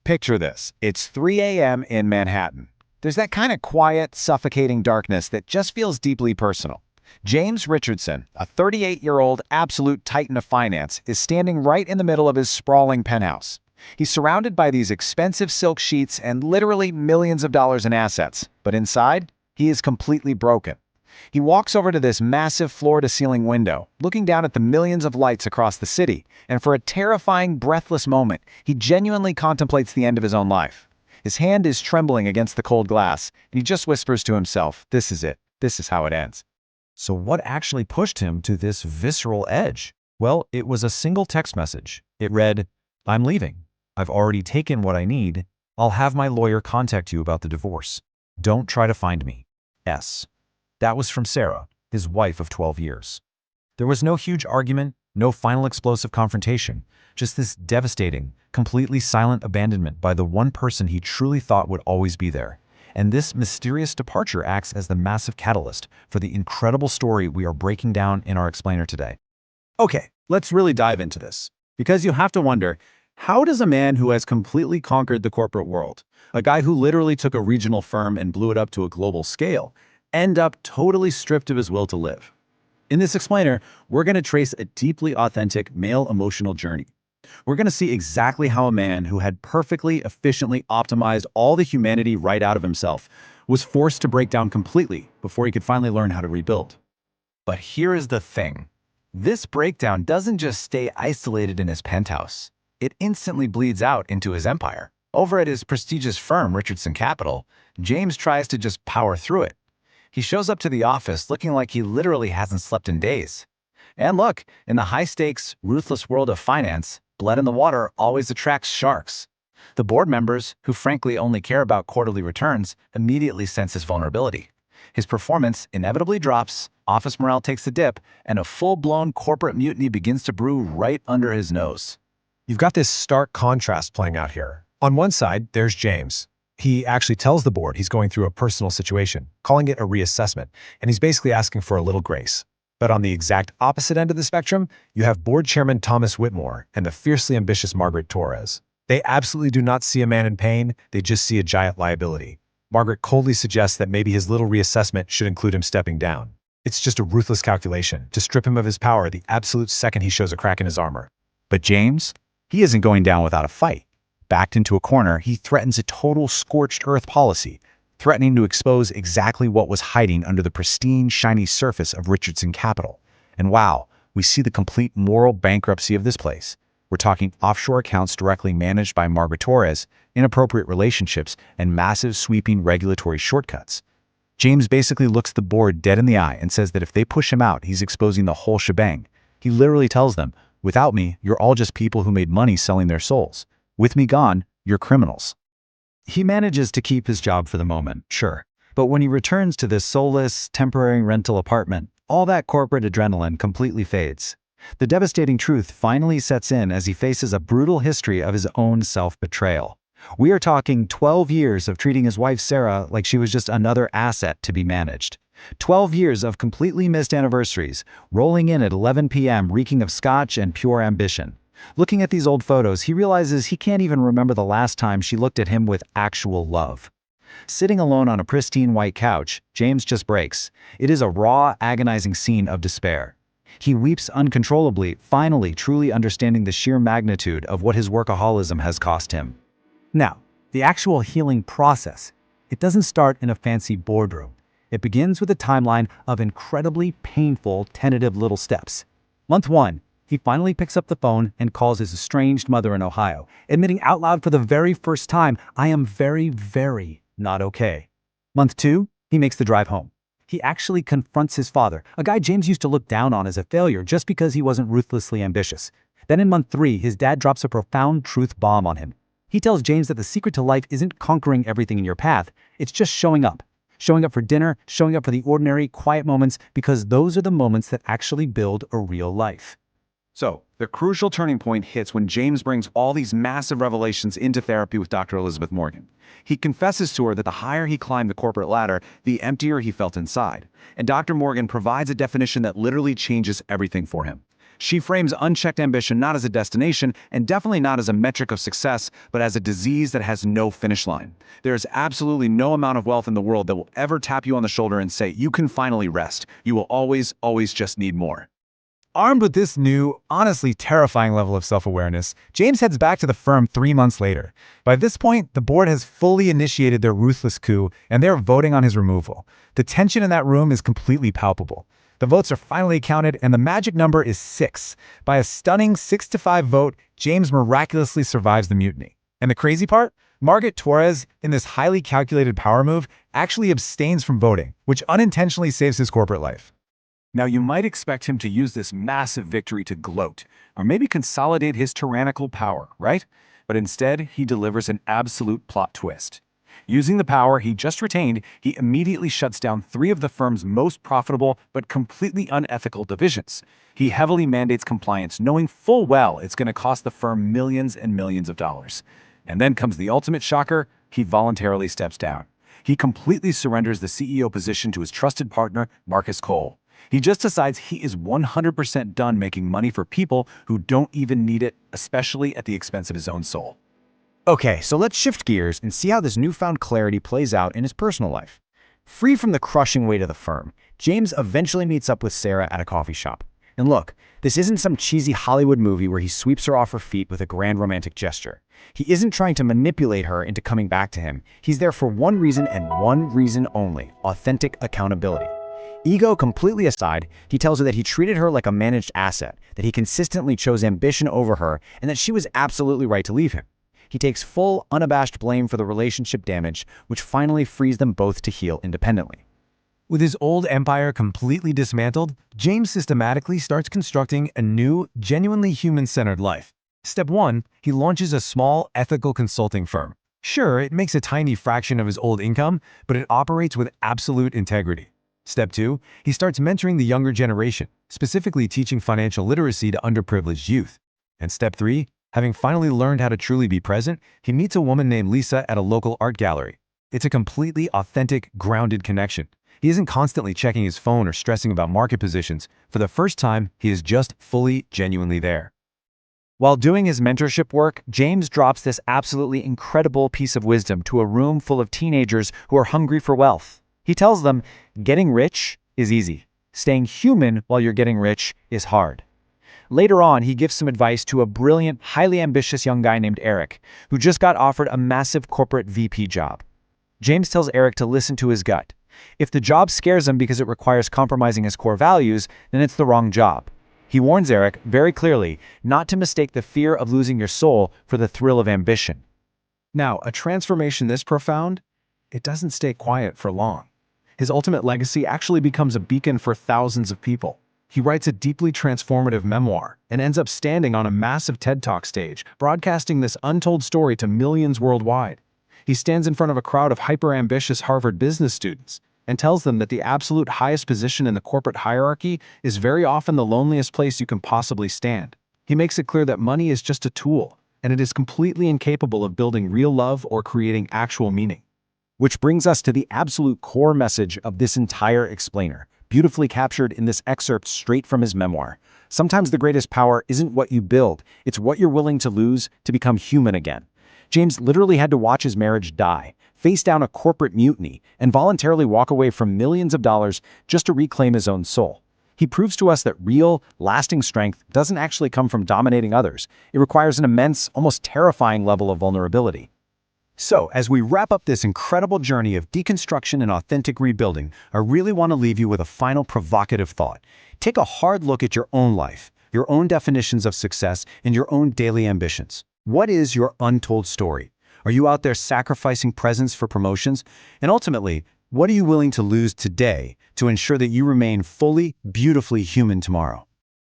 Picture this. It's 3 a.m. in Manhattan. There's that kind of quiet, suffocating darkness that just feels deeply personal. James Richardson, a 38-year-old absolute titan of finance, is standing right in the middle of his sprawling penthouse. He's surrounded by these expensive silk sheets and literally millions of dollars in assets, but inside, he is completely broken. He walks over to this massive floor-to-ceiling window, looking down at the millions of lights across the city, and for a terrifying, breathless moment, he genuinely contemplates the end of his own life. His hand is trembling against the cold glass, and he just whispers to himself, "This is it. This is how it ends." So what actually pushed him to this visceral edge? Well, it was a single text message. It read, "I'm leaving. I've already taken what I need. I'll have my lawyer contact you about the divorce. Don't try to find me. S." That was from Sarah, his wife of 12 years. There was no huge argument, no final explosive confrontation, just this devastating, completely silent abandonment by the one person he truly thought would always be there. And this mysterious departure acts as the massive catalyst for the incredible story we are breaking down in our explainer today. Okay, let's really dive into this. Because you have to wonder, how does a man who has completely conquered the corporate world, a guy who literally took a regional firm and blew it up to a global scale, end up totally stripped of his will to live? In this explainer, we're going to trace a deeply authentic male emotional journey. We're going to see exactly how a man who had perfectly, efficiently optimized all the humanity right out of himself was forced to break down completely before he could finally learn how to rebuild. But here is the thing. This breakdown doesn't just stay isolated in his penthouse. It instantly bleeds out into his empire. Over at his prestigious firm, Richardson Capital, James tries to just power through it. He shows up to the office looking like he literally hasn't slept in days. And look, in the high-stakes, ruthless world of finance, blood in the water always attracts sharks. The board members, who frankly only care about quarterly returns, immediately sense his vulnerability. His performance inevitably drops, office morale takes a dip, and a full-blown corporate mutiny begins to brew right under his nose. You've got this stark contrast playing out here. On one side, there's James. He actually tells the board he's going through a personal situation, calling it a reassessment, and he's basically asking for a little grace. But on the exact opposite end of the spectrum, you have board chairman Thomas Whitmore and the fiercely ambitious Margaret Torres. They absolutely do not see a man in pain, they just see a giant liability. Margaret coldly suggests that maybe his little reassessment should include him stepping down. It's just a ruthless calculation to strip him of his power the absolute second he shows a crack in his armor. But James? He isn't going down without a fight. Backed into a corner, he threatens a total scorched earth policy, threatening to expose exactly what was hiding under the pristine, shiny surface of Richardson Capital. And wow, we see the complete moral bankruptcy of this place. We're talking offshore accounts directly managed by Margaret Torres, inappropriate relationships, and massive sweeping regulatory shortcuts. James basically looks the board dead in the eye and says that if they push him out, he's exposing the whole shebang. He literally tells them, "Without me, you're all just people who made money selling their souls. With me gone, you're criminals." He manages to keep his job for the moment, sure. But when he returns to this soulless, temporary rental apartment, all that corporate adrenaline completely fades. The devastating truth finally sets in as he faces a brutal history of his own self-betrayal. We are talking 12 years of treating his wife Sarah like she was just another asset to be managed. 12 years of completely missed anniversaries, rolling in at 11 p.m. reeking of scotch and pure ambition. Looking at these old photos, he realizes he can't even remember the last time she looked at him with actual love. Sitting alone on a pristine white couch, James just breaks. It is a raw, agonizing scene of despair. He weeps uncontrollably, finally truly understanding the sheer magnitude of what his workaholism has cost him. Now, the actual healing process, it doesn't start in a fancy boardroom. It begins with a timeline of incredibly painful, tentative little steps. Month 1. He finally picks up the phone and calls his estranged mother in Ohio, admitting out loud for the very first time, "I am very, very not okay." Month 2, he makes the drive home. He actually confronts his father, a guy James used to look down on as a failure just because he wasn't ruthlessly ambitious. Then in month 3, his dad drops a profound truth bomb on him. He tells James that the secret to life isn't conquering everything in your path, it's just showing up. Showing up for dinner, showing up for the ordinary, quiet moments, because those are the moments that actually build a real life. So, the crucial turning point hits when James brings all these massive revelations into therapy with Dr. Elizabeth Morgan. He confesses to her that the higher he climbed the corporate ladder, the emptier he felt inside. And Dr. Morgan provides a definition that literally changes everything for him. She frames unchecked ambition not as a destination and definitely not as a metric of success, but as a disease that has no finish line. There is absolutely no amount of wealth in the world that will ever tap you on the shoulder and say, you can finally rest. You will always, always just need more. Armed with this new, honestly terrifying level of self-awareness, James heads back to the firm 3 months later. By this point, the board has fully initiated their ruthless coup, and they're voting on his removal. The tension in that room is completely palpable. The votes are finally counted, and the magic number is 6. By a stunning 6-5 vote, James miraculously survives the mutiny. And the crazy part? Margaret Torres, in this highly calculated power move, actually abstains from voting, which unintentionally saves his corporate life. Now, you might expect him to use this massive victory to gloat, or maybe consolidate his tyrannical power, right? But instead, he delivers an absolute plot twist. Using the power he just retained, he immediately shuts down 3 of the firm's most profitable but completely unethical divisions. He heavily mandates compliance, knowing full well it's going to cost the firm millions and millions of dollars. And then comes the ultimate shocker: he voluntarily steps down. He completely surrenders the CEO position to his trusted partner, Marcus Cole. He just decides he is 100% done making money for people who don't even need it, especially at the expense of his own soul. Okay, so let's shift gears and see how this newfound clarity plays out in his personal life. Free from the crushing weight of the firm, James eventually meets up with Sarah at a coffee shop. And look, this isn't some cheesy Hollywood movie where he sweeps her off her feet with a grand romantic gesture. He isn't trying to manipulate her into coming back to him. He's there for one reason and one reason only: authentic accountability. Ego completely aside, he tells her that he treated her like a managed asset, that he consistently chose ambition over her, and that she was absolutely right to leave him. He takes full, unabashed blame for the relationship damage, which finally frees them both to heal independently. With his old empire completely dismantled, James systematically starts constructing a new, genuinely human-centered life. Step 1, he launches a small, ethical consulting firm. Sure, it makes a tiny fraction of his old income, but it operates with absolute integrity. Step 2, he starts mentoring the younger generation, specifically teaching financial literacy to underprivileged youth. And Step 3, having finally learned how to truly be present, he meets a woman named Lisa at a local art gallery. It's a completely authentic, grounded connection. He isn't constantly checking his phone or stressing about market positions. For the first time, he is just fully, genuinely there. While doing his mentorship work, James drops this absolutely incredible piece of wisdom to a room full of teenagers who are hungry for wealth. He tells them, getting rich is easy. Staying human while you're getting rich is hard. Later on, he gives some advice to a brilliant, highly ambitious young guy named Eric, who just got offered a massive corporate VP job. James tells Eric to listen to his gut. If the job scares him because it requires compromising his core values, then it's the wrong job. He warns Eric very clearly not to mistake the fear of losing your soul for the thrill of ambition. Now, a transformation this profound, it doesn't stay quiet for long. His ultimate legacy actually becomes a beacon for thousands of people. He writes a deeply transformative memoir and ends up standing on a massive TED Talk stage, broadcasting this untold story to millions worldwide. He stands in front of a crowd of hyper-ambitious Harvard business students and tells them that the absolute highest position in the corporate hierarchy is very often the loneliest place you can possibly stand. He makes it clear that money is just a tool, and it is completely incapable of building real love or creating actual meaning. Which brings us to the absolute core message of this entire explainer, beautifully captured in this excerpt straight from his memoir. Sometimes the greatest power isn't what you build, it's what you're willing to lose to become human again. James literally had to watch his marriage die, face down a corporate mutiny, and voluntarily walk away from millions of dollars just to reclaim his own soul. He proves to us that real, lasting strength doesn't actually come from dominating others. It requires an immense, almost terrifying level of vulnerability. So, as we wrap up this incredible journey of deconstruction and authentic rebuilding, I really want to leave you with a final provocative thought. Take a hard look at your own life, your own definitions of success, and your own daily ambitions. What is your untold story? Are you out there sacrificing presence for promotions? And ultimately, what are you willing to lose today to ensure that you remain fully, beautifully human tomorrow?